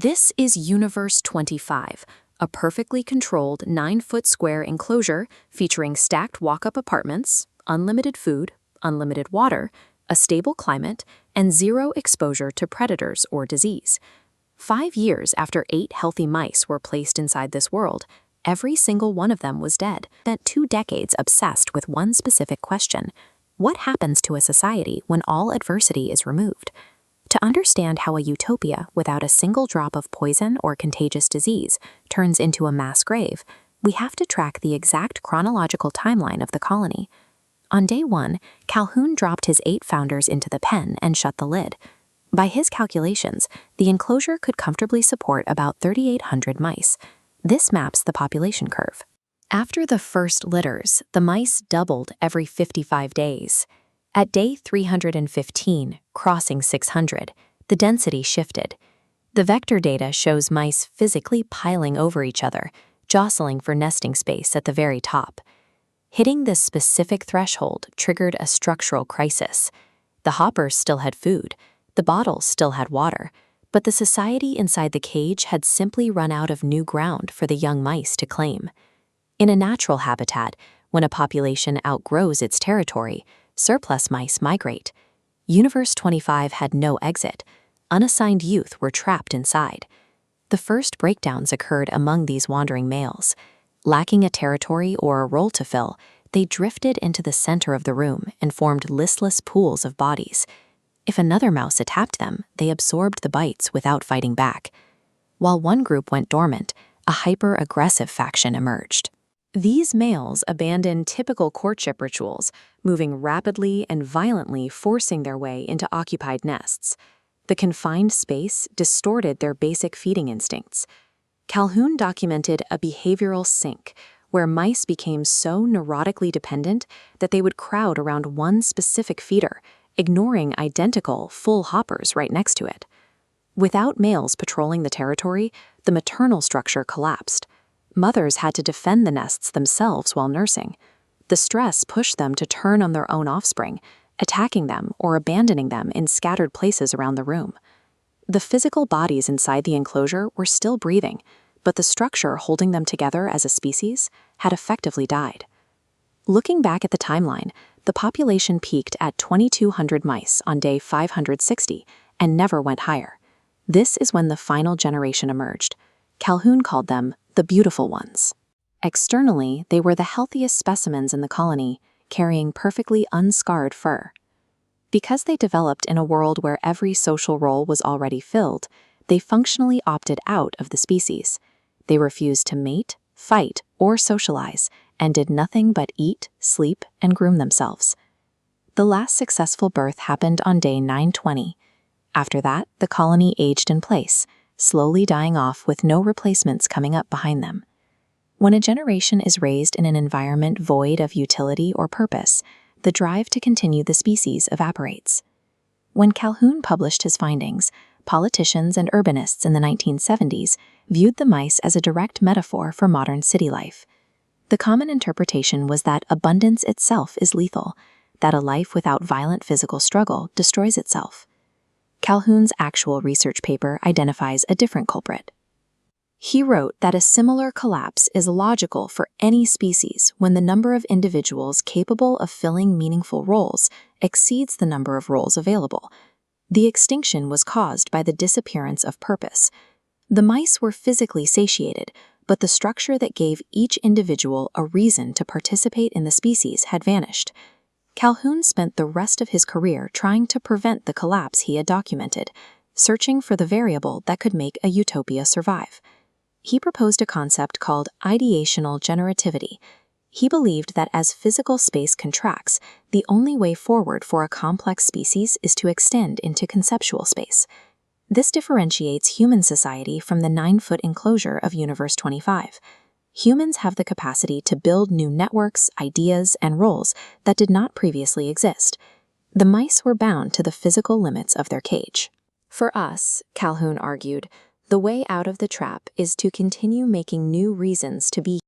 This is Universe 25, a perfectly controlled 9-foot square enclosure featuring stacked walk-up apartments, unlimited food, unlimited water, a stable climate, and zero exposure to predators or disease. 5 years after 8 healthy mice were placed inside this world, every single one of them was dead. Spent 2 decades obsessed with one specific question: what happens to a society when all adversity is removed? To understand how a utopia without a single drop of poison or contagious disease turns into a mass grave, we have to track the exact chronological timeline of the colony. On day 1, Calhoun dropped his 8 founders into the pen and shut the lid. By his calculations, the enclosure could comfortably support about 3,800 mice. This maps the population curve. After the first litters, the mice doubled every 55 days. At day 315, crossing 600, the density shifted. The vector data shows mice physically piling over each other, jostling for nesting space at the very top. Hitting this specific threshold triggered a structural crisis. The hoppers still had food, the bottles still had water, but the society inside the cage had simply run out of new ground for the young mice to claim. In a natural habitat, when a population outgrows its territory, surplus mice migrate. Universe 25 had no exit. Unassigned youth were trapped inside. The first breakdowns occurred among these wandering males. Lacking a territory or a role to fill, they drifted into the center of the room and formed listless pools of bodies. If another mouse attacked them, they absorbed the bites without fighting back. While one group went dormant, a hyper-aggressive faction emerged. These males abandoned typical courtship rituals, moving rapidly and violently, forcing their way into occupied nests. The confined space distorted their basic feeding instincts. Calhoun documented a behavioral sink, where mice became so neurotically dependent that they would crowd around one specific feeder, ignoring identical, full hoppers right next to it. Without males patrolling the territory, the maternal structure collapsed. Mothers had to defend the nests themselves while nursing. The stress pushed them to turn on their own offspring, attacking them or abandoning them in scattered places around the room. The physical bodies inside the enclosure were still breathing, but the structure holding them together as a species had effectively died. Looking back at the timeline, the population peaked at 2,200 mice on day 560 and never went higher. This is when the final generation emerged. Calhoun called them the beautiful ones. Externally, they were the healthiest specimens in the colony, carrying perfectly unscarred fur. Because they developed in a world where every social role was already filled, they functionally opted out of the species. They refused to mate, fight, or socialize, and did nothing but eat, sleep, and groom themselves. The last successful birth happened on day 920. After that, the colony aged in place, slowly dying off with no replacements coming up behind them. When a generation is raised in an environment void of utility or purpose, the drive to continue the species evaporates. When Calhoun published his findings, politicians and urbanists in the 1970s viewed the mice as a direct metaphor for modern city life. The common interpretation was that abundance itself is lethal, that a life without violent physical struggle destroys itself. Calhoun's actual research paper identifies a different culprit. He wrote that a similar collapse is logical for any species when the number of individuals capable of filling meaningful roles exceeds the number of roles available. The extinction was caused by the disappearance of purpose. The mice were physically satiated, but the structure that gave each individual a reason to participate in the species had vanished. Calhoun spent the rest of his career trying to prevent the collapse he had documented, searching for the variable that could make a utopia survive. He proposed a concept called ideational generativity. He believed that as physical space contracts, the only way forward for a complex species is to extend into conceptual space. This differentiates human society from the 9-foot enclosure of Universe 25. Humans have the capacity to build new networks, ideas, and roles that did not previously exist. The mice were bound to the physical limits of their cage. For us, Calhoun argued, the way out of the trap is to continue making new reasons to be